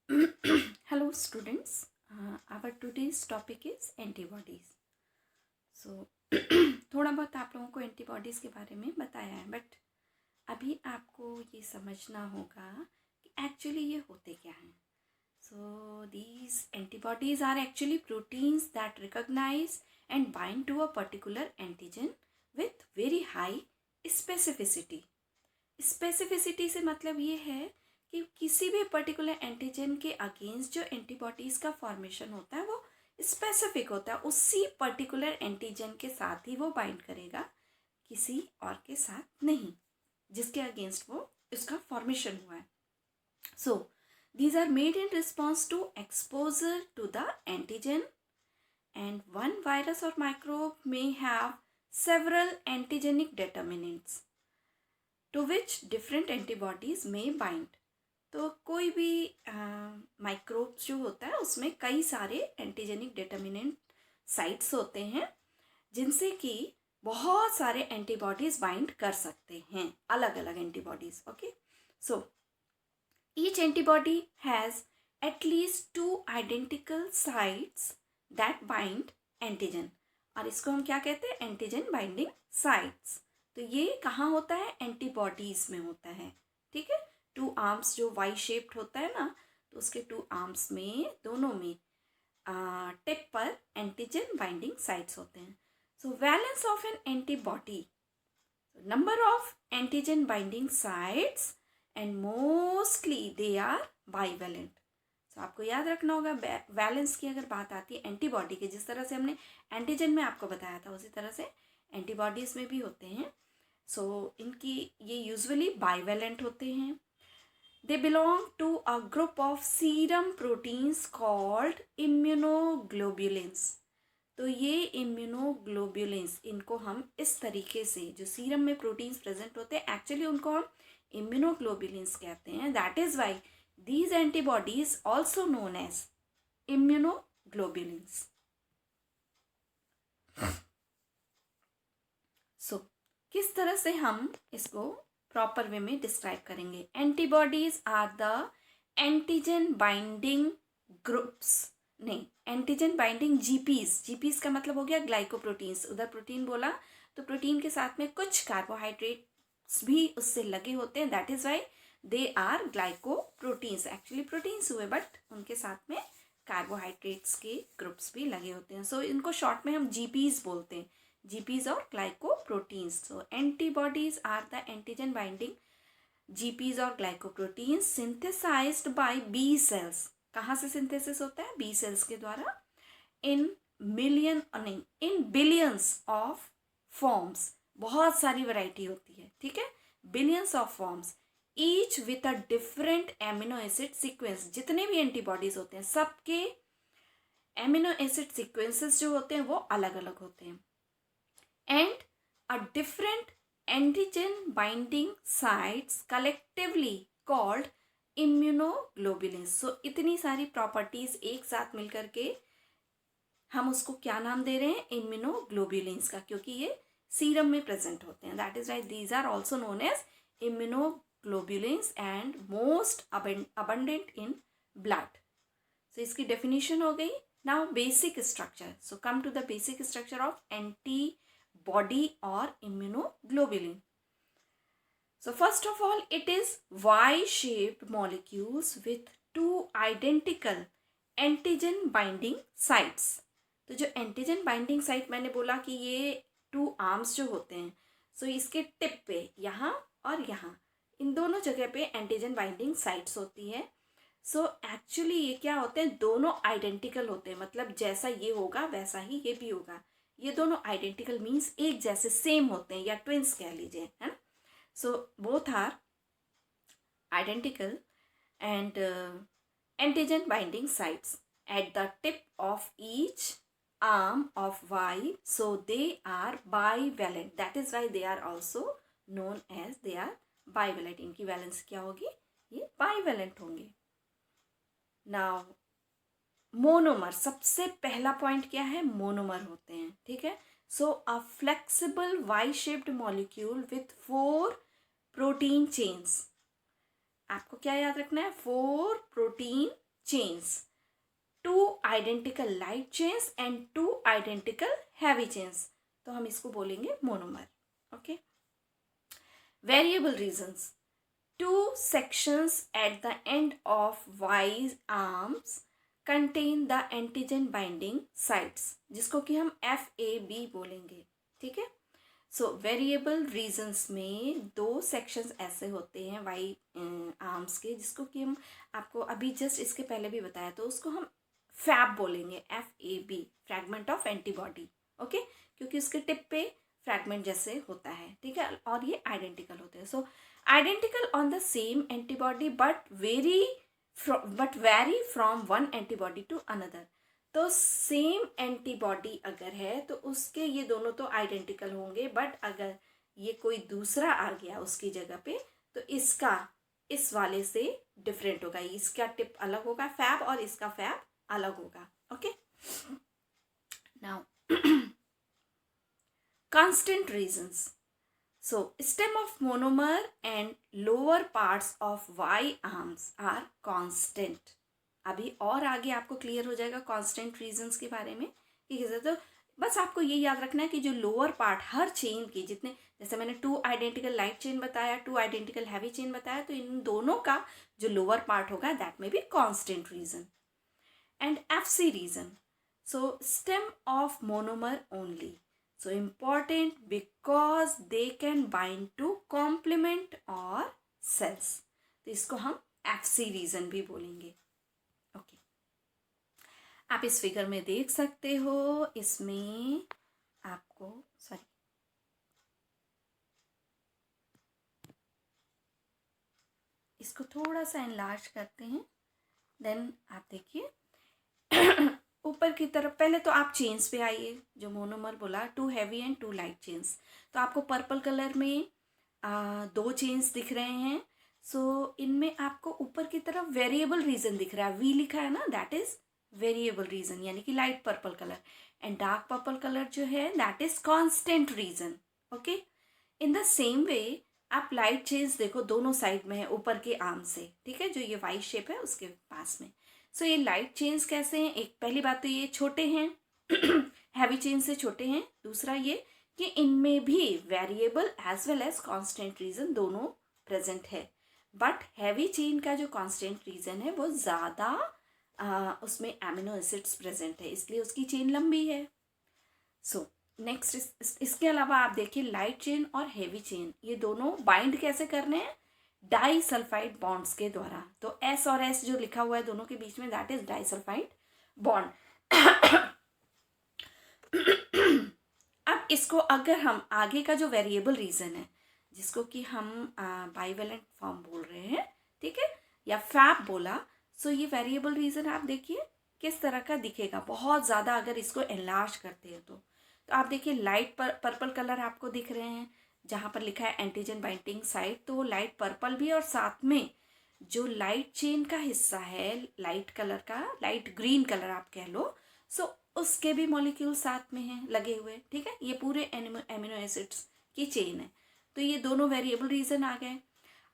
Hello students, our today's topic is antibodies. So थोड़ा बहुत आप लोगों को एंटीबॉडीज़ के बारे में बताया है, बट अभी आपको ये समझना होगा कि एक्चुअली ये होते क्या हैं. So these antibodies are actually proteins that recognize and bind to a particular antigen with very high specificity. Specificity से मतलब ये है कि किसी भी पर्टिकुलर एंटीजन के अगेंस्ट जो एंटीबॉडीज़ का फॉर्मेशन होता है वो स्पेसिफिक होता है, उसी पर्टिकुलर एंटीजन के साथ ही वो बाइंड करेगा, किसी और के साथ नहीं जिसके अगेंस्ट वो इसका फॉर्मेशन हुआ है. सो these are made in response to exposure to the antigen, and one virus or microbe may have several antigenic determinants to which different antibodies may bind. तो कोई भी माइक्रोब्स जो होता है उसमें कई सारे एंटीजेनिक डिटर्मिनेंट साइट्स होते हैं जिनसे कि बहुत सारे एंटीबॉडीज बाइंड कर सकते हैं, अलग अलग antibodies. Okay, so each antibody has at least 2 identical sites that bind antigen, और इसको हम क्या कहते हैं, एंटीजन बाइंडिंग साइट्स. तो ये कहाँ होता है, एंटीबॉडीज में होता है. ठीक है, 2 आर्म्स जो वाई शेप्ड होता है ना, तो उसके 2 आर्म्स में दोनों में टिप पर एंटीजन बाइंडिंग साइट्स होते हैं. So valence of an antibody, number of antigen binding sites, and mostly they are bivalent. तो आपको याद रखना होगा, वैलेंस की अगर बात आती है एंटीबॉडी की, जिस तरह से हमने एंटीजन में आपको बताया था उसी तरह से एंटीबॉडीज़ में भी होते हैं. सो इनकी ये यूजुअली बाईवैलेंट होते हैं. They belong to a group of serum proteins called immunoglobulins. तो ये इम्यूनोग्लोब्युलिन्स, इनको हम इस तरीके से, जो सीरम में प्रोटीन्स प्रेजेंट होते हैं एक्चुअली उनको हम इम्यूनोग्लोब्युलिन्स कहते हैं. That is why these antibodies also known as immunoglobulins. So किस तरह से हम इसको प्रॉपर वे में डिस्क्राइब करेंगे. Antibodies are the antigen binding groups, नहीं, एंटीजन बाइंडिंग जीपीज. जीपीज का मतलब हो गया ग्लाइकोप्रोटीन्स. उधर प्रोटीन बोला तो प्रोटीन के साथ में कुछ कार्बोहाइड्रेट्स भी उससे लगे होते हैं. That is why they are glycoproteins. Actually proteins हुए बट उनके साथ में कार्बोहाइड्रेट्स के ग्रुप्स भी लगे होते हैं. सो इनको शॉर्ट में हम जीपीज बोलते हैं, जीपीज और glycoproteins. So antibodies are the antigen binding GPs और glycoproteins synthesised by B cells. कहाँ से सिंथेसिस होता है, बी सेल्स के द्वारा. इन मिलियन नहीं, इन बिलियंस ऑफ फॉर्म्स. बहुत सारी वैरायटी होती है, ठीक है, billions of forms, each with a different amino acid sequence. जितने भी एंटीबॉडीज होते हैं सबके एमिनो एसिड सीक्वेंसेस जो होते हैं वो अलग अलग होते हैं. And a different antigen binding sites collectively called immunoglobulins. So इतनी सारी प्रॉपर्टीज एक साथ मिलकर के हम उसको क्या नाम दे रहे हैं, इम्यूनोग्लोबुलिन्स का, क्योंकि ये सीरम में प्रेजेंट होते हैं. That is right, these are also known as immunoglobulins and most abundant in blood. So इसकी definition हो गई. Now basic structure. So come to the basic structure of antibody or immunoglobulin. So first of all, it is Y-shaped molecules with 2 identical antigen binding sites. तो जो antigen binding site मैंने बोला कि ये 2 arms जो होते हैं, सो इसके टिप पे यहाँ और यहाँ, इन दोनों जगह पे एंटीजन बाइंडिंग साइट्स होती है. सो एक्चुअली ये क्या होते हैं, दोनों आइडेंटिकल होते हैं, मतलब जैसा ये होगा वैसा ही ये भी होगा. ये दोनों आइडेंटिकल मीन्स एक जैसे, सेम होते हैं, या ट्विंस कह लीजिए, है ना. So both are identical and antigen binding sites at the tip of each arm of Y, so they are bivalent. That is why they are also known as they are bivalent. इनकी valence क्या होगी, ये bivalent होंगे. Now monomer, सबसे पहला point क्या है, monomer होते हैं, ठीक है. So a flexible Y shaped molecule with 4 protein chains. आपको क्या याद रखना है, 4 protein chains, two identical light chains and two identical heavy chains, तो हम इसको बोलेंगे monomer. Okay. Variable reasons. Two sections at the end of Y arms contain the antigen binding sites, जिसको कि हम FAB बोलेंगे. ठीक है. सो वेरिएबल रीजन्स में दो सेक्शंस ऐसे होते हैं वाई आर्म्स के, जिसको कि हम आपको अभी जस्ट इसके पहले भी बताया, तो उसको हम फैब बोलेंगे. FAB, fragment of antibody. Okay, क्योंकि उसके टिप पे फ्रैगमेंट जैसे होता है. ठीक है. और ये आइडेंटिकल होते हैं. So identical on the same antibody but very from one antibody to another. तो सेम एंटीबॉडी अगर है तो उसके ये दोनों तो आइडेंटिकल होंगे, बट अगर ये कोई दूसरा आ गया उसकी जगह पे तो इसका इस वाले से डिफरेंट होगा. इसका टिप अलग होगा फैब, और इसका फैब अलग होगा. Okay. Now constant reasons. So stem of monomer and lower parts of Y arms are constant. अभी और आगे आपको क्लियर हो जाएगा कांस्टेंट रीजंस के बारे में कि कैसे. तो बस आपको ये याद रखना है कि जो लोअर पार्ट हर चेन की जितने, जैसे मैंने 2 आइडेंटिकल लाइट चेन बताया, 2 आइडेंटिकल हैवी चेन बताया, तो इन दोनों का जो लोअर पार्ट होगा that may be constant region. And FC region. So stem of monomer only. So important because they can bind to complement or cells. तो इसको हम FC रीजन भी बोलेंगे. ओके. आप इस फिगर में देख सकते हो, इसमें आपको इसको थोड़ा सा एनलार्ज करते हैं. देन आप देखिए ऊपर की तरफ. पहले तो आप चेन्स पे आइए. जो मोनोमर बोला 2 हैवी एंड 2 लाइट चेन्स, तो आपको पर्पल कलर में 2 चेन्स दिख रहे हैं. सो इनमें आपको ऊपर की तरफ वेरिएबल रीजन दिख रहा है. V लिखा है ना, दैट इज वेरिएबल रीजन, यानी कि light purple colour. And dark purple colour जो है that is constant region. Okay. In the same way आप लाइट चेन्स देखो दोनों साइड में है ऊपर के आर्म से. ठीक है. जो ये वाई शेप है उसके पास में. सो ये लाइट चेन्स कैसे हैं? एक पहली बात तो ये छोटे हैं हैवी चेन से छोटे हैं. दूसरा ये कि इनमें भी variable as well as constant region दोनों प्रेजेंट है. बट हैवी चेन का जो कांस्टेंट रीजन है वो ज़्यादा उसमें एमिनो एसिड्स प्रेजेंट है, इसलिए उसकी चेन लंबी है. सो नेक्स्ट इसके अलावा आप देखिए लाइट चेन और हैवी चेन ये दोनों बाइंड कैसे करने हैं? डाई सल्फाइड बॉन्ड्स के द्वारा. तो S और S जो लिखा हुआ है दोनों के बीच में that is disulphide bond. अब इसको अगर हम आगे का जो वेरिएबल रीजन है जिसको कि हम बाइवेलेंट फॉर्म बोल रहे हैं, ठीक है, या फैब बोला. सो ये वेरिएबल रीजन आप देखिए किस तरह का दिखेगा. बहुत ज़्यादा अगर इसको एनलार्ज करते हैं तो आप देखिए लाइट पर्पल कलर आपको दिख रहे हैं जहाँ पर लिखा है एंटीजन बाइंडिंग साइट. तो लाइट पर्पल भी, और साथ में जो लाइट चेन का हिस्सा है लाइट कलर का, लाइट ग्रीन कलर आप कह लो, सो उसके भी मॉलिक्यूल साथ में हैं लगे हुए. ठीक है. ये पूरे एमिनो एसिड्स की चेन है. तो ये दोनों वेरिएबल रीजन आ गए.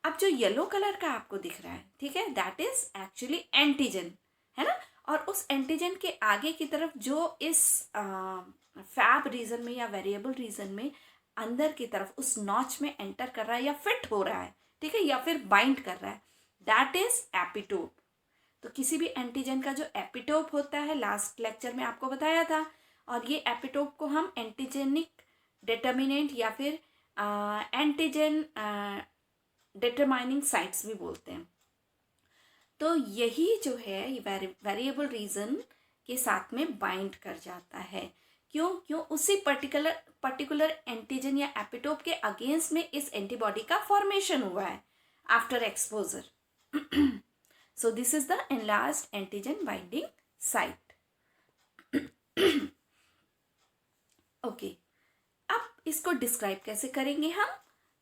अब जो येलो कलर का आपको दिख रहा है, ठीक है, दैट इज एक्चुअली एंटीजन, है ना. और उस एंटीजन के आगे की तरफ जो इस फैब रीजन में या वेरिएबल रीजन में अंदर की तरफ उस नॉच में एंटर कर रहा है या फिट हो रहा है, ठीक है, या फिर बाइंड कर रहा है, दैट इज एपिटोप. तो किसी भी एंटीजन का जो एपिटोप होता है लास्ट लेक्चर में आपको बताया था, और ये एपिटोप को हम एंटीजेनिक डिटर्मिनेंट या फिर एंटीजन डिटरमाइनिंग साइट्स भी बोलते हैं. तो यही जो है वेरिएबल रीजन के साथ में बाइंड कर जाता है. क्यों उसी पर्टिकुलर एंटीजन या एपिटोप के अगेंस्ट में इस एंटीबॉडी का फॉर्मेशन हुआ है after exposure. So this is the enlarged antigen binding site. Okay. अब इसको डिस्क्राइब कैसे करेंगे हम?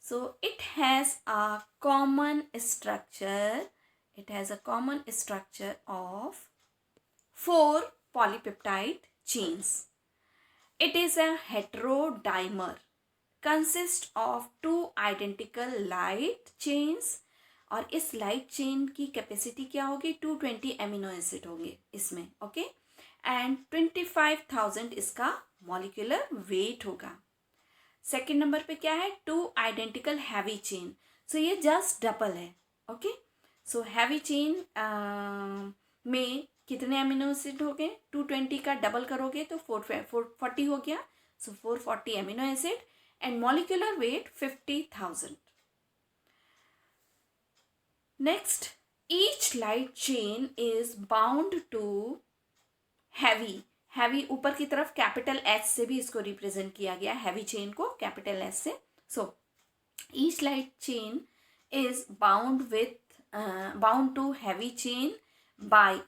So it has a common structure. It has a common structure of 4 polypeptide chains. It is a heterodimer, consists of 2 identical light chains और इस light chain की capacity क्या होगी, 220 एमिनो एसिड होंगे इसमें, ओके, एंड 25,000 इसका मॉलिक्यूलर वेट होगा। Second number पे क्या है, 2 आइडेंटिकल हैवी चेन, सो ये जस्ट डबल है, ओके। सो हैवी चेन में कितने एमिनो एसिड हो गए, 220 का डबल करोगे तो 440 हो गया, so 440 amino acid and molecular weight 50,000। Next, each light chain is bound to heavy, heavy ऊपर की तरफ कैपिटल एच से भी इसको रिप्रेजेंट किया गया, हैवी चेन को कैपिटल एच से। So each light chain is bound to heavy chain by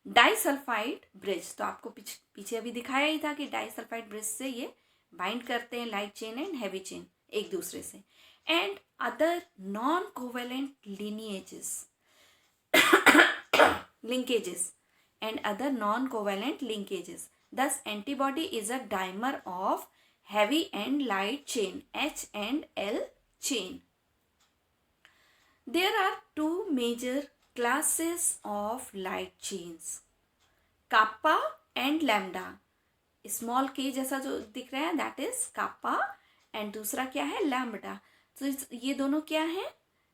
disulphide bridge. तो आपको पीछे अभी दिखाया ही था कि डाइसल्फाइड ब्रिज से ये बाइंड करते हैं light chain and heavy chain एक दूसरे से, and other non covalent linkages and other non-covalent linkages. Thus, antibody is a dimer of heavy and light chain, H and L chain. There are two major classes of light chains, kappa and lambda. Small k जैसा जो दिख रहा है that is kappa and दूसरा क्या है, lambda. तो ये दोनों क्या है,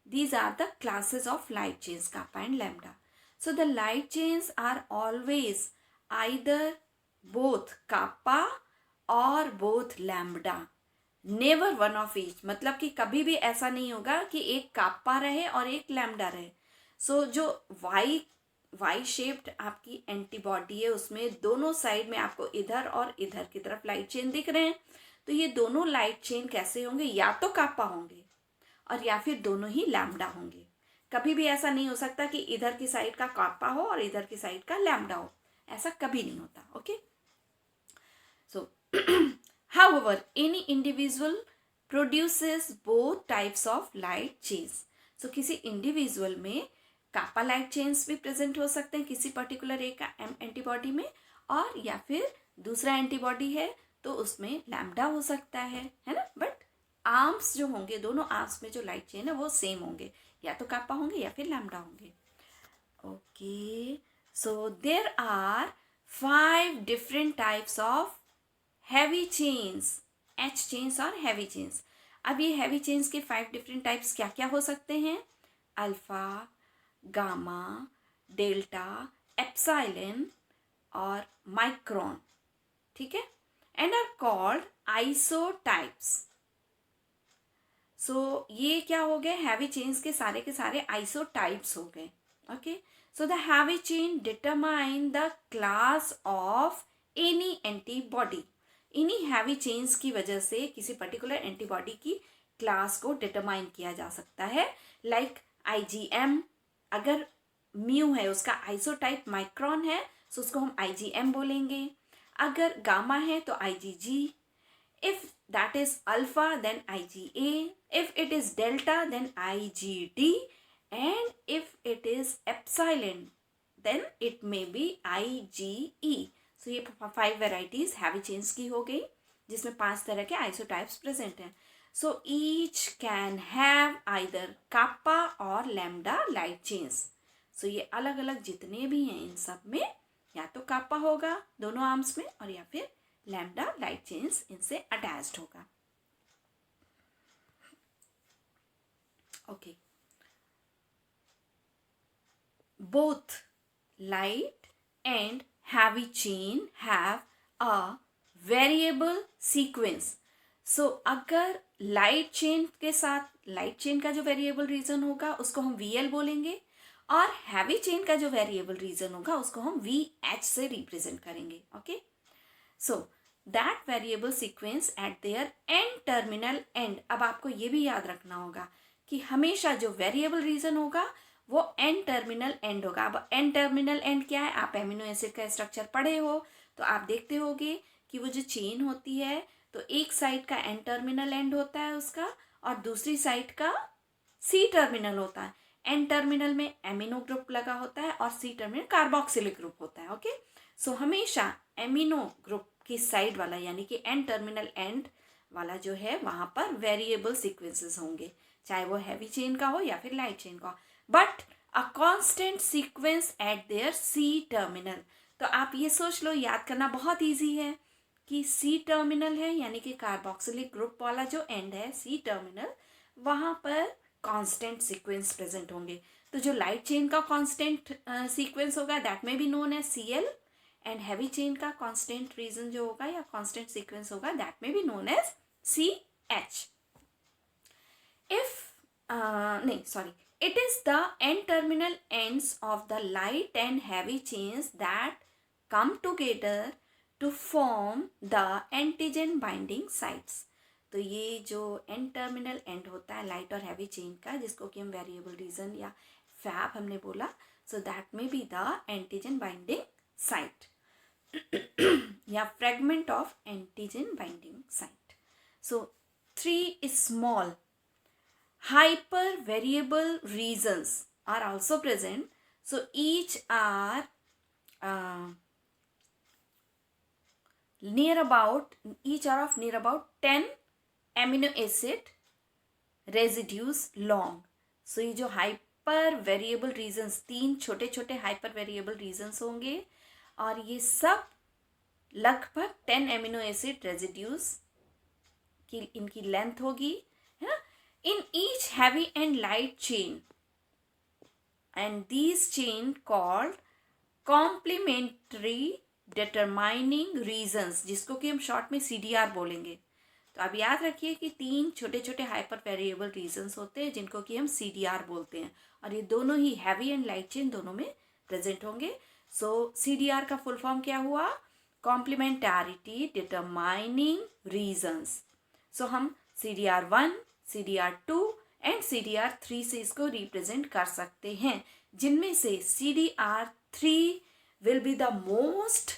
these are the classes of light chains, kappa and lambda. So the light chains are always either both kappa or both lambda, never one of each. मतलब कि कभी भी ऐसा नहीं होगा कि एक kappa रहे और एक lambda रहे. So जो वाई शेप्ड आपकी एंटीबॉडी है उसमें दोनों साइड में आपको इधर और इधर की तरफ लाइट चेन दिख रहे हैं, तो ये दोनों लाइट चेन कैसे होंगे, या तो कापा होंगे और या फिर दोनों ही लैम्डा होंगे। कभी भी ऐसा नहीं हो सकता कि इधर की साइड का कापा हो और इधर की साइड का लैम्डा हो, ऐसा कभी नहीं होता, okay. So however any individual produces both types of light chains. So किसी इंडिविजुअल में कापा लाइट चेन्स भी प्रेजेंट हो सकते हैं किसी पर्टिकुलर एक एंटीबॉडी में, और या फिर दूसरा एंटीबॉडी है तो उसमें लैम्डा हो सकता है ना, बट आर्म्स जो होंगे, दोनों आर्म्स में जो लाइट चेन है वो सेम होंगे, या तो कापा होंगे या फिर लैम्डा होंगे, okay. So there are 5 different types of heavy chains, H chains और हैवी चेन्स। अब ये हैवी चेन्स के 5 डिफरेंट टाइप्स क्या क्या हो सकते हैं, अल्फा, गामा, डेल्टा, एप्सिलॉन और माइक्रोन, ठीक है, एंड आर कॉल्ड आइसोटाइप्स। सो ये क्या हो गए, हैवी चेन्स के सारे आइसोटाइप्स हो गए, okay. So the heavy chain determine the class of any antibody. इन्हीं हैवी चेन्स की वजह से किसी पर्टिकुलर एंटीबॉडी की क्लास को डिटरमाइन किया जा सकता है, लाइक IgM, अगर म्यू है उसका आइसोटाइप माइक्रोन है तो उसको हम IgM बोलेंगे, अगर गामा है तो IgG, if that is alpha then IgA, if it is delta then IgD, and if it is epsilon then it may be IgE. So ये 5 varieties हैवी चेन्स की हो गई जिसमें 5 तरह के आइसोटाइप्स प्रेजेंट हैं. So each can have either kappa or lambda light chains. So ये अलग अलग जितने भी हैं इन सब में या तो kappa होगा दोनों आर्म्स में और या फिर lambda light chains इनसे अटैच्ड होगा. Okay. Both light and heavy chain have a variable sequence. So अगर लाइट चेन के साथ लाइट चेन का जो वेरिएबल रीजन होगा उसको हम VL बोलेंगे और हैवी चेन का जो वेरिएबल रीजन होगा उसको हम VH से रिप्रेजेंट करेंगे. Okay, so that variable sequence at there and terminal and. अब आपको ये भी याद रखना होगा कि हमेशा जो वेरिएबल रीजन होगा वो एन टर्मिनल एंड होगा. अब एन टर्मिनल एंड क्या है, आप एमिनो एसिड का स्ट्रक्चर पढ़े हो तो आप देखते होगे कि वो जो चेन होती है तो एक साइड का एन टर्मिनल एंड होता है उसका और दूसरी साइड का सी टर्मिनल होता है. एन टर्मिनल में एमिनो ग्रुप लगा होता है और सी टर्मिनल कार्बोक्सिलिक ग्रुप होता है. ओके, सो हमेशा एमिनो ग्रुप की साइड वाला यानी कि एन टर्मिनल एंड वाला जो है वहाँ पर वेरिएबल सीक्वेंसेस होंगे. चाहे वो हैवी चेन का हो या फिर लाइट चेन का हो, but a constant sequence at their C terminal. तो आप ये सोच लो, याद करना बहुत इजी है कि सी टर्मिनल है यानी कि कार्बोक्सिलिक ग्रुप वाला जो एंड है सी टर्मिनल, वहाँ पर कांस्टेंट सीक्वेंस प्रेजेंट होंगे। तो जो लाइट चेन का कांस्टेंट सीक्वेंस होगा that may be known as Cl, and heavy chain का कांस्टेंट रीजन जो होगा या कांस्टेंट सीक्वेंस होगा that may be known as CH। It is the N-terminal ends of the light and heavy chains that come together to form the antigen binding sites। तो ये जो N terminal and होता है light और heavy chain का, जिसको कि हम वेरिएबल रीजन या फैब हमने बोला, so that may be the antigen binding site या fragment of antigen binding site. So 3 small hyper variable regions are also present, so each are near about 10 amino acid residues long। so ये जो hyper variable regions, 3 छोटे छोटे hyper variable regions होंगे और ये सब लगभग 10 एमिनो एसिड रेजिड्यूज की इनकी लेंथ होगी, है ना। In each heavy and light chain, and these chain called complementary determining regions, जिसको कि हम शॉर्ट में CDR बोलेंगे। तो अब याद रखिए कि 3 छोटे छोटे हाइपर वेरिएबल रीजन्स होते हैं जिनको कि हम CDR बोलते हैं, और ये दोनों ही हैवी एंड लाइट चेन दोनों में प्रेजेंट होंगे। सो CDR का फुल फॉर्म क्या हुआ? Complementarity determining regions. सो हम CDR1, CDR2 एंड CDR3 से इसको रिप्रेजेंट कर सकते हैं, जिनमें से CDR3 will be the most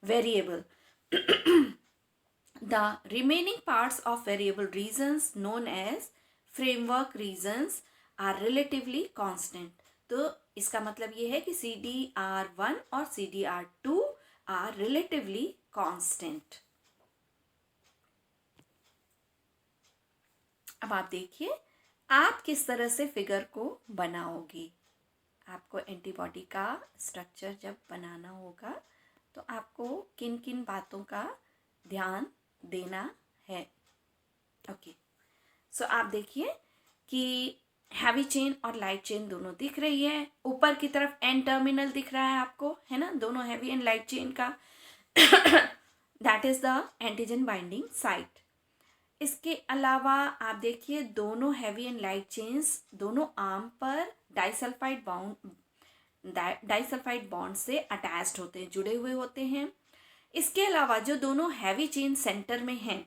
variable। The remaining parts of variable regions known as framework regions are relatively constant। तो इसका मतलब ये है कि CDR1 और CDR2 are relatively constant। अब आप देखिए आप किस तरह से फिगर को बनाओगी। आपको एंटीबॉडी का स्ट्रक्चर जब बनाना होगा तो आपको किन किन बातों का ध्यान देना है। ओके, सो आप देखिए कि हैवी चेन और लाइट चेन दोनों दिख रही है। ऊपर की तरफ एन टर्मिनल दिख रहा है आपको, है ना, दोनों हैवी एंड लाइट चेन का। That is the antigen binding site. इसके अलावा आप देखिए दोनों हैवी एंड लाइट चेन्स दोनों आर्म पर डाइसल्फाइड बॉन्ड से अटैच्ड होते हैं, जुड़े हुए होते हैं। इसके अलावा जो दोनों हैवी चेन सेंटर में हैं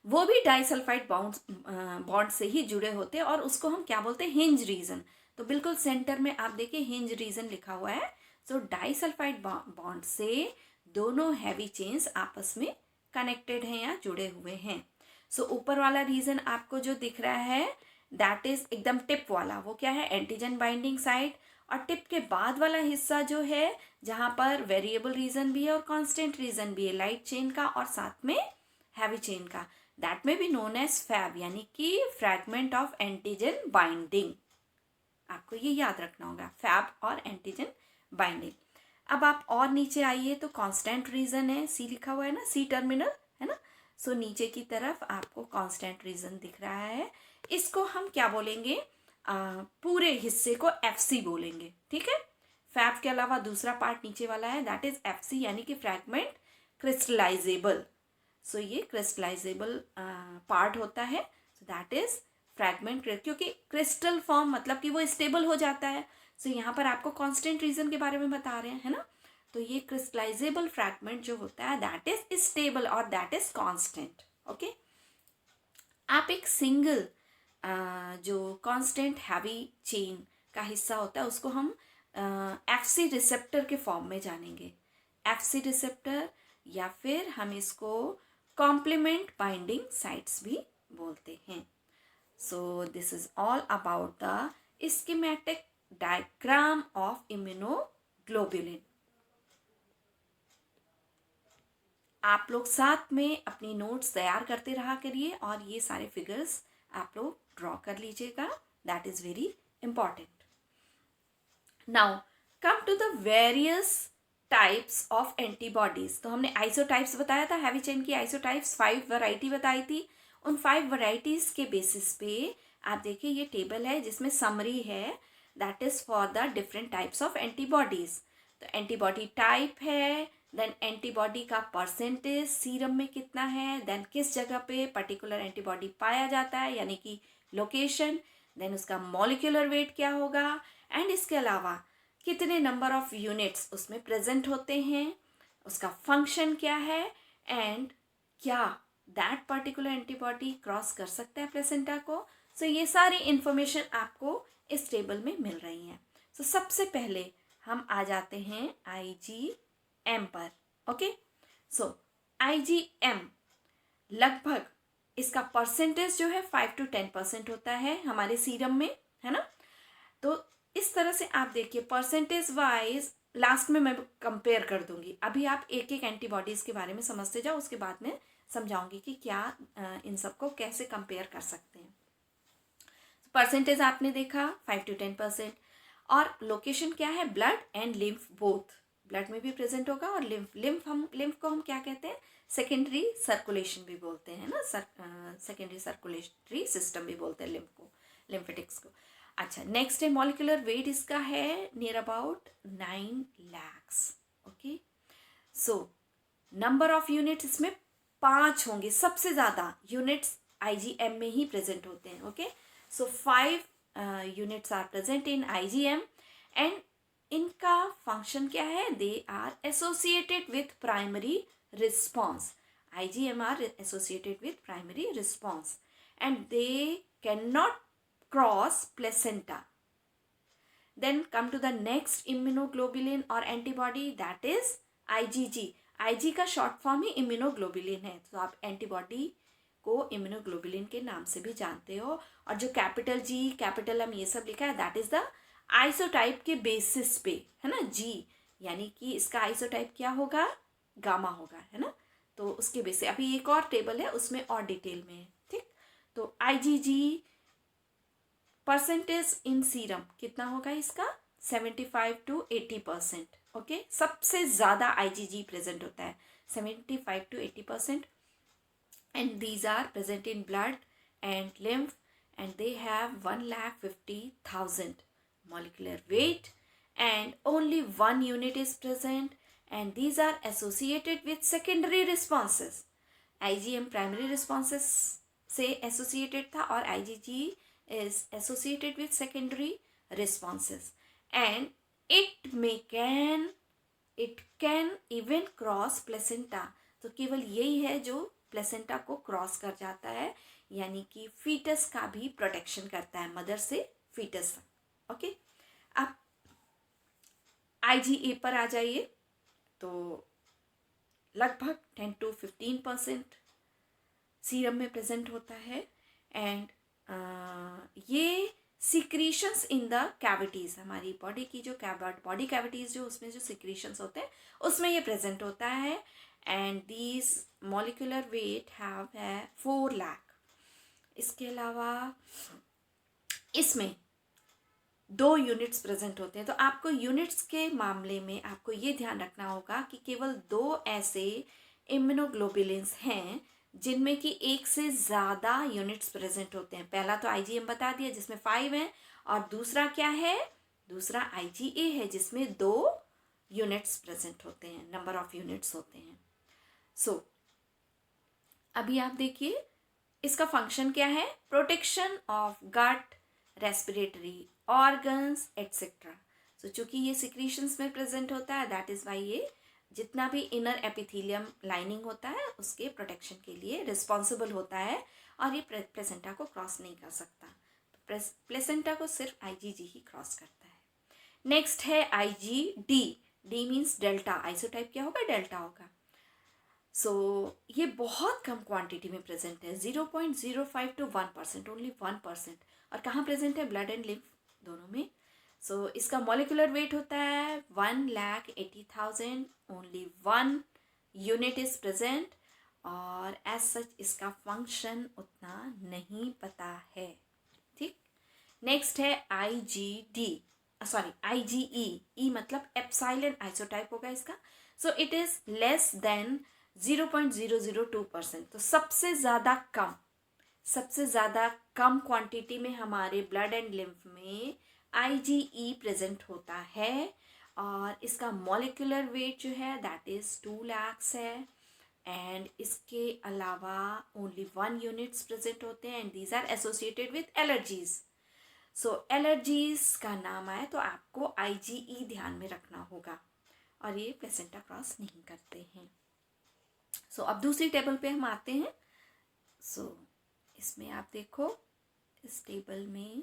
वो भी डाइसल्फाइड बॉन्ड से ही जुड़े होते हैं, और उसको हम क्या बोलते हैं? Hinge region. तो बिल्कुल सेंटर में आप देखिए हिंज रीजन लिखा हुआ है। सो डाइसल्फाइड बॉन्ड से दोनों हैवी चेन्स आपस में कनेक्टेड हैं या जुड़े हुए हैं। सो ऊपर वाला रीजन आपको जो दिख रहा है दैट इज एकदम टिप वाला, वो क्या है? Antigen binding site. और टिप के बाद वाला हिस्सा जो है जहाँ पर वेरिएबल रीजन भी है और कांस्टेंट रीजन भी है, लाइट चेन का और साथ में हैवी चेन का, दैट में भी नोन एज फैब, यानी कि फ्रैगमेंट ऑफ एंटीजन बाइंडिंग। आपको ये याद रखना होगा, फैब और एंटीजन बाइंडिंग। अब आप और नीचे आइए तो कांस्टेंट रीजन है, सी लिखा हुआ है ना, सी टर्मिनल, है ना। सो नीचे की तरफ आपको कांस्टेंट रीजन दिख रहा है। इसको हम क्या बोलेंगे? पूरे हिस्से को FC बोलेंगे, ठीक है। फैब के अलावा दूसरा पार्ट नीचे वाला है दैट इज FC, यानी कि फ्रैगमेंट क्रिस्टलाइजेबल। सो ये क्रिस्टलाइजेबल पार्ट होता है, सो दैट इज फ्रैगमेंट, क्योंकि क्रिस्टल फॉर्म मतलब कि वो स्टेबल हो जाता है। सो यहाँ पर आपको कांस्टेंट रीजन के बारे में बता रहे हैं, है ना। तो ये क्रिस्टलाइजेबल फ्रैगमेंट जो होता है दैट इज स्टेबल और दैट इज कांस्टेंट। ओके, आप एक सिंगल जो कांस्टेंट हैवी चेन का हिस्सा होता है उसको हम FC रिसेप्टर के फॉर्म में जानेंगे। FC रिसेप्टर, या फिर हम इसको कॉम्प्लीमेंट बाइंडिंग साइट्स भी बोलते हैं। So this is all about the schematic diagram of immunoglobulin. आप लोग साथ में अपनी नोट्स तैयार करते रहा करिए और ये सारे फिगर्स आप लोग ड्रॉ कर लीजिएगा, that is very important. Now come to the various types of antibodies. तो हमने आइसोटाइप्स बताया था, हैवी चेन की आइसोटाइप्स 5 वैरायटी बताई थी. उन 5 वैरायटीज के बेसिस पे आप देखिए ये टेबल है जिसमें समरी है, that is for the different types of antibodies. तो एंटीबॉडी टाइप है, देन एंटीबॉडी का परसेंटेज सीरम में कितना है, देन किस जगह पे पर्टिकुलर एंटीबॉडी पाया जाता है यानी कि लोकेशन, देन उसका मॉलिक्यूलर वेट क्या होगा, एंड इसके अलावा कितने नंबर ऑफ यूनिट्स उसमें प्रेजेंट होते हैं, उसका फंक्शन क्या है, एंड क्या दैट पर्टिकुलर एंटीबॉडी क्रॉस कर सकता है प्लेसेंटा को. सो ये सारी इंफॉर्मेशन आपको इस टेबल में मिल रही हैं. सो सबसे पहले हम आ जाते हैं IgM पर. ओके, सो IgM लगभग इसका परसेंटेज जो है 5 to 10% होता है हमारे सीरम में, है ना. तो इस तरह से आप देखिए परसेंटेज वाइज लास्ट में मैं कंपेयर कर दूंगी. अभी आप एक एक एंटीबॉडीज के बारे में समझते जाओ, उसके बाद में समझाऊंगी कि क्या इन सबको कैसे कंपेयर कर सकते हैं. परसेंटेज आपने देखा 5 to 10%. और लोकेशन क्या है, blood and lymph both. Blood में भी प्रेजेंट होगा और लिम्फ को हम क्या कहते हैं, सेकेंडरी सर्कुलेशन भी बोलते हैं ना, सेकेंडरी सर्कुलेटरी सिस्टम भी बोलते हैं लिम्फ को, लिम्फेटिक्स को. अच्छा, नेक्स्ट है मॉलिक्यूलर वेट इसका है near about 9 lakhs. Okay, so number of units इसमें 5 होंगे, सबसे ज़्यादा यूनिट्स IgM में ही प्रेजेंट होते हैं. Okay, so 5 units are present in IgM and इनका फंक्शन क्या है, they are associated with primary response. IgM are associated with primary response and they can not cross placenta. Then come to the next immunoglobulin or antibody, that is IgG. IG का short form ही immunoglobulin है, तो आप antibody को immunoglobulin के नाम से भी जानते हो. और जो कैपिटल G, कैपिटल M ये सब लिखा है, दैट इज द आइसोटाइप के बेसिस पे, है ना. G यानी कि इसका आइसोटाइप क्या होगा, गामा होगा, है ना. तो उसके बेसिस अभी एक और टेबल है उसमें और डिटेल में है. ठीक, तो IgG परसेंटेज इन सीरम कितना होगा इसका, 75 to 80%. ओके, सबसे ज़्यादा IgG प्रेजेंट होता है 75 to 80%. And these are present in blood and lymph and they have 1,50,000 molecular weight and only 1 unit is present and these are associated with secondary responses. IgM primary responses से associated था और IgG is associated with secondary responses and it can even cross placenta. तो केवल यही है जो placenta को cross कर जाता है, यानी कि फीटस का भी प्रोटेक्शन करता है, मदर से फीटस तक. ओके, अब IgA पर आ जाइए. तो लगभग 10 to 15% सीरम में प्रेजेंट होता है एंड ये सिक्रीशंस इन द कैविटीज़, हमारी बॉडी की जो बॉडी कैविटीज़ जो उसमें जो सिक्रीशंस होते हैं उसमें ये प्रेजेंट होता है. And these molecular weight have है 4 lakh. इसके अलावा इसमें 2 यूनिट्स प्रेजेंट होते हैं. तो आपको यूनिट्स के मामले में आपको ये ध्यान रखना होगा कि केवल 2 ऐसे इम्यूनोग्लोबुलिन्स हैं जिनमें कि एक से ज़्यादा यूनिट्स प्रेजेंट होते हैं. पहला तो IgM बता दिया जिसमें 5 हैं, और दूसरा क्या है, दूसरा IgA है जिसमें 2 यूनिट्स प्रेजेंट होते हैं, नंबर ऑफ यूनिट्स होते हैं. सो अभी आप देखिए इसका फंक्शन क्या है, protection of gut, respiratory organs etcetera. So चूँकि ये सिक्रीशंस में प्रेजेंट होता है, दैट इज़ वाई ये जितना भी इनर एपिथेलियम लाइनिंग होता है उसके प्रोटेक्शन के लिए रिस्पॉन्सिबल होता है, और ये प्लेसेंटा को क्रॉस नहीं कर सकता. तो प्लेसेंटा को सिर्फ IgG ही क्रॉस करता है. नेक्स्ट है IgD. D means delta. Isotype क्या होगा, डेल्टा होगा. सो ये बहुत कम क्वांटिटी में प्रेजेंट है, 0.05 to 1%, ओनली 1%. और कहाँ प्रेजेंट है, ब्लड एंड लिम्फ दोनों में. सो इसका मॉलिक्यूलर वेट होता है 1,80,000. ओनली 1 यूनिट इज प्रेजेंट और एज सच इसका फंक्शन उतना नहीं पता है. नेक्स्ट है IgD, सॉरी IgE, E मतलब एप्सिलॉन आइसोटाइप होगा इसका. So it is less than 0.002%. तो सबसे ज़्यादा कम क्वांटिटी में हमारे ब्लड एंड लिम्फ में IgE प्रेजेंट होता है. और इसका मॉलिक्यूलर वेट जो है दैट इज़ 2 lakhs है. एंड इसके अलावा ओनली 1 यूनिट्स प्रेजेंट होते हैं and these are associated with allergies. So allergies का नाम आए तो आपको IgE ध्यान में रखना होगा और ये प्लेसेंटा क्रॉस नहीं करते हैं. सो अब दूसरी टेबल पे हम आते हैं. सो इसमें आप देखो, इस टेबल में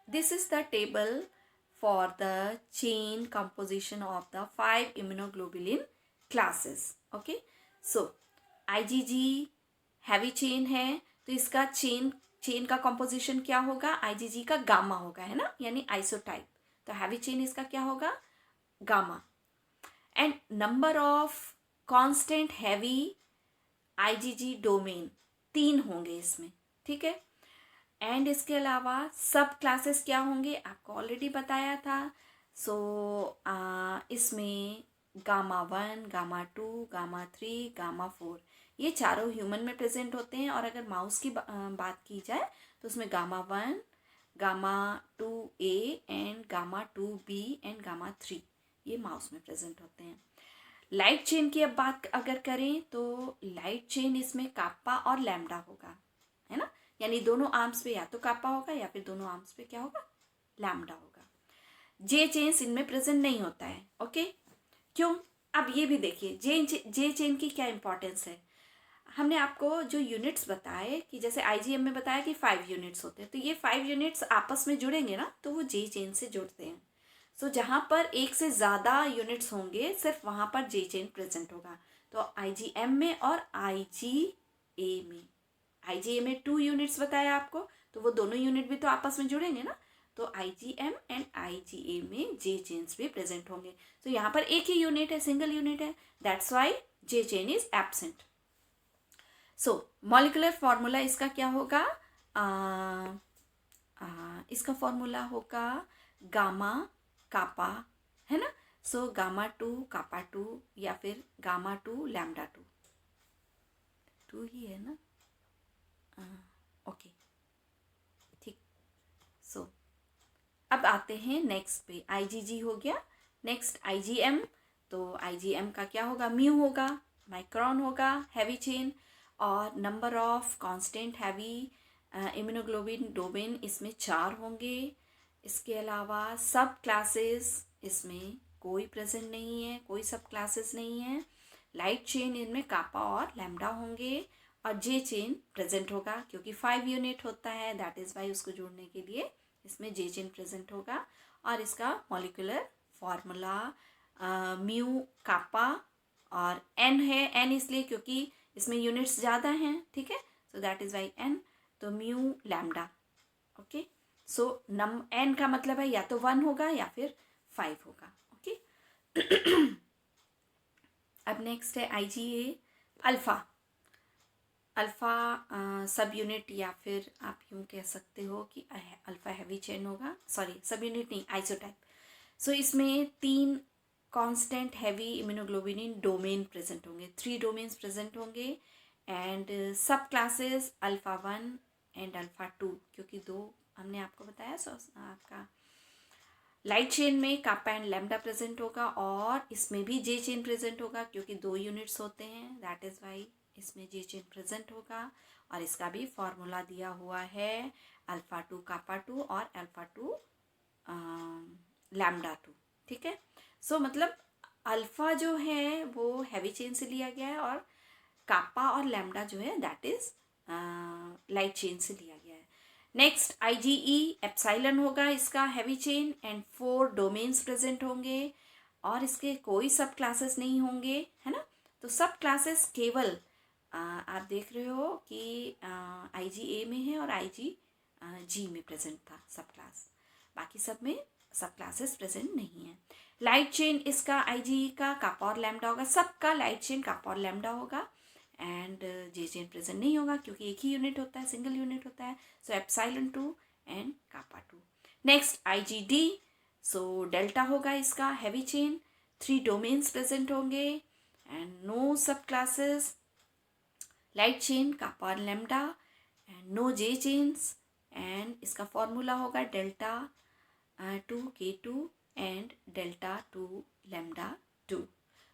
this is the table for the chain composition of the 5 immunoglobulin classes. Okay, so IgG heavy chain है तो इसका चेन का कॉम्पोजिशन क्या होगा, IgG का गामा होगा, है ना, यानी आइसोटाइप. तो हैवी चेन इसका क्या होगा, gamma. And number of constant heavy IgG domain 3 होंगे इसमें, ठीक है. एंड इसके अलावा सब क्लासेस क्या होंगे आपको ऑलरेडी बताया था. सो इसमें गामा 1, गामा 2, गामा 3, गामा 4 ये चारों ह्यूमन में प्रेजेंट होते हैं. और अगर माउस की बात की जाए तो उसमें gamma 1, gamma 2A and gamma 2B and gamma 3 ये माउस में प्रेजेंट होते हैं. लाइट चेन की अब बात अगर करें तो लाइट चेन इसमें काप्पा और लैम्डा होगा, है ना, यानी दोनों आर्म्स पे या तो काप्पा होगा या फिर दोनों आर्म्स पे क्या होगा, लैम्डा होगा. जे चेन्स इनमें प्रेजेंट नहीं होता है. ओके, क्यों, अब ये भी देखिए जे चेन की क्या इंपॉर्टेंस है. हमने आपको जो यूनिट्स बताए कि जैसे IgM में बताया कि 5 यूनिट्स होते हैं, तो ये 5 यूनिट्स आपस में जुड़ेंगे ना तो वो जे चेन से जुड़ते हैं. सो जहाँ पर एक से ज़्यादा यूनिट्स होंगे सिर्फ वहाँ पर जे चेन प्रेजेंट होगा. तो IgM में और IgA में, IgA में 2 यूनिट्स बताया आपको तो वो दोनों यूनिट भी तो आपस में जुड़ेंगे ना. तो IgM एंड IgA में जे चेन्स भी प्रेजेंट होंगे. तो यहाँ पर एक ही यूनिट है, सिंगल यूनिट है, that's why J chain is absent. So molecular formula इसका क्या होगा, इसका फॉर्मूला होगा गामा कापा, है ना. सो गामा 2 कापा 2 या फिर गामा 2 लैम्डा 2 ही है ना. ओके, ठीक. सो अब आते हैं नेक्स्ट पे, IgG हो गया. नेक्स्ट IgM, तो IgM का क्या होगा, म्यू होगा, माइक्रोन होगा, हैवी चेन. और number of constant heavy immunoglobulin domain इसमें 4 होंगे. इसके अलावा सब क्लासेस इसमें कोई प्रेजेंट नहीं है, कोई सब क्लासेस नहीं है. लाइट चेन इनमें कापा और लैम्डा होंगे और जे चेन प्रेजेंट होगा क्योंकि 5 यूनिट होता है, दैट इज़ वाई उसको जोड़ने के लिए इसमें जे चेन प्रेजेंट होगा. और इसका मॉलिक्यूलर फॉर्मूला म्यू कापा और एन है, एन इसलिए क्योंकि इसमें यूनिट्स ज़्यादा हैं, ठीक है. So that is why N, तो mu lambda. Okay, so N का मतलब है या तो 1 होगा या फिर 5 होगा. ओके. अब नेक्स्ट है IgA अल्फ़ा. अल्फ़ा सब यूनिट या फिर आप यूँ कह सकते हो कि अल्फ़ा हैवी चेन होगा, सॉरी सब यूनिट नहीं, आइसोटाइप. सो इसमें 3 constant heavy immunoglobulin domain present होंगे, 3 डोमेन्स प्रेजेंट होंगे. एंड सब क्लासेस अल्फ़ा 1 एंड अल्फ़ा 2 क्योंकि 2 हमने आपको बताया. सो आपका लाइट चेन में कापा एंड लैम्डा प्रेजेंट होगा और इसमें भी जे चेन प्रेजेंट होगा क्योंकि 2 यूनिट्स होते हैं, दैट इज़ वाई इसमें जे चेन प्रेजेंट होगा. और इसका भी फॉर्मूला दिया हुआ है अल्फ़ा 2 कापा 2 और अल्फ़ा 2 लैम्डा 2, ठीक है. सो मतलब अल्फ़ा जो है वो हैवी चेन से लिया गया है और कापा और लैम्डा जो है दैट इज़ लाइट चेन से लिया गया है. नेक्स्ट IgE एप्सिलॉन होगा इसका heavy chain and 4 domains present होंगे और इसके कोई सब क्लासेस नहीं होंगे, है ना. तो सब क्लासेस केवल आप देख रहे हो कि IgA में है और IgG में प्रेजेंट था सब क्लास, बाकी सब में सब क्लासेस प्रेजेंट नहीं है. लाइट चेन इसका IgE का कापा और लैम्डा होगा, सबका लाइट चेन कापा और लैम्डा होगा. एंड जे चेन प्रेजेंट नहीं होगा क्योंकि एक ही यूनिट होता है, सिंगल यूनिट होता है. So epsilon 2 and kappa 2. Next IgD. So delta होगा इसका हैवी चेन. 3 डोमेन्स प्रेजेंट होंगे and no sub classes. Light chain kappa और lambda and no J chains. And इसका फॉर्मूला होगा delta 2K2 and delta 2 lambda 2.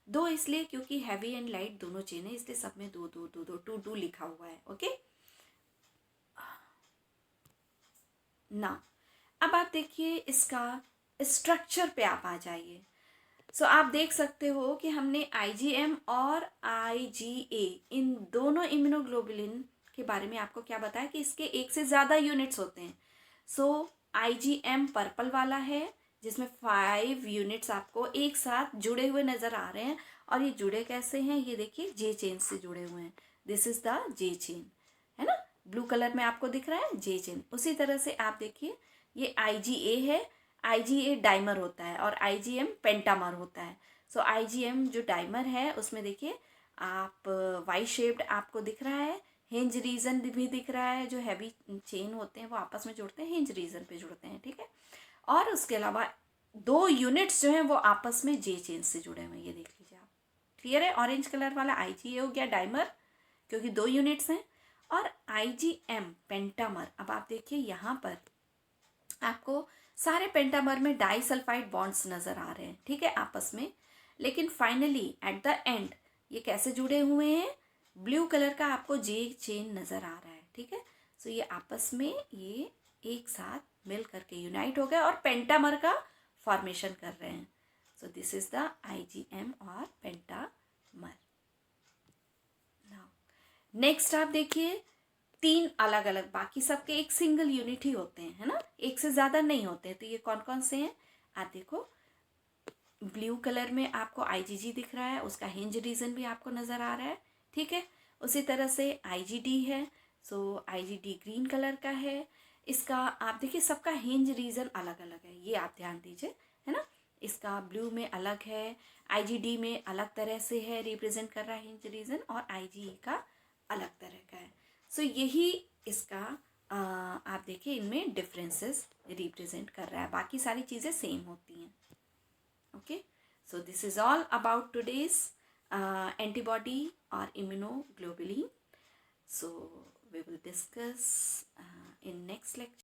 दो इसलिए क्योंकि heavy and light दोनों चेन है, इसलिए सब में दो दो दो दो टू टू लिखा हुआ है. ओके ना, अब आप देखिए इसका स्ट्रक्चर पे आप आ जाइए. सो आप देख सकते हो कि हमने IgM और IgA इन दोनों इम्यूनोग्लोबुलिन के बारे में आपको क्या बताया कि इसके एक से ज़्यादा यूनिट्स होते हैं. सो IgM पर्पल वाला है जिसमें 5 यूनिट्स आपको एक साथ जुड़े हुए नज़र आ रहे हैं. और ये जुड़े कैसे हैं, ये देखिए जे चेन से जुड़े हुए हैं. This is the J chain, है ना. ब्लू कलर में आपको दिख रहा है जे चेन. उसी तरह से आप देखिए ये IgA है. IgA डाइमर होता है और IgM पेंटामर होता है. सो IgM जो डाइमर है उसमें देखिए आप वाई शेप्ड आपको दिख रहा है. हिंज रीजन भी दिख रहा है. जो हैवी चेन होते हैं वो आपस में जुड़ते हैं, हिंज रीजन पे जुड़ते हैं. ठीक है. और उसके अलावा 2 यूनिट्स जो हैं वो आपस में जे चेन से जुड़े हुए हैं. ये देख लीजिए आप. क्लियर है. ऑरेंज कलर वाला IgA हो गया डाइमर क्योंकि 2 यूनिट्स हैं. और IgM पेंटामर. अब आप देखिए यहाँ पर आपको सारे पेंटामर में डाइसल्फाइड बॉन्ड्स नज़र आ रहे हैं. ठीक है, आपस में. लेकिन फाइनली एट द एंड ये कैसे जुड़े हुए हैं, ब्लू कलर का आपको जे चेन नज़र आ रहा है. ठीक है. सो ये आपस में ये एक साथ मिल करके यूनाइट हो गए और पेंटामर का फॉर्मेशन कर रहे हैं. So this is the IgM और पेंटामर. नाउ नेक्स्ट आप देखिए 3 अलग अलग, बाकी सबके एक सिंगल यूनिट ही होते हैं, है ना, एक से ज़्यादा नहीं होते हैं. तो ये कौन कौन से हैं आप देखो. ब्लू कलर में आपको IgG दिख रहा है, उसका हिंज रीजन भी आपको नज़र आ रहा है. ठीक है. उसी तरह से IgD है. सो IgD ग्रीन कलर का है. इसका आप देखिए सबका हिंज रीजन अलग अलग है, ये आप ध्यान दीजिए, है ना. इसका ब्लू में अलग है, IgD में अलग तरह से है, रिप्रेजेंट कर रहा है हिंज रीजन. और IgE का अलग तरह का है. सो यही इसका आप देखिए इनमें डिफरेंसेस रिप्रेजेंट कर रहा है. बाकी सारी चीज़ें सेम होती हैं. Okay, so this is all about today's antibody or immunoglobulin. So we will discuss in next lecture.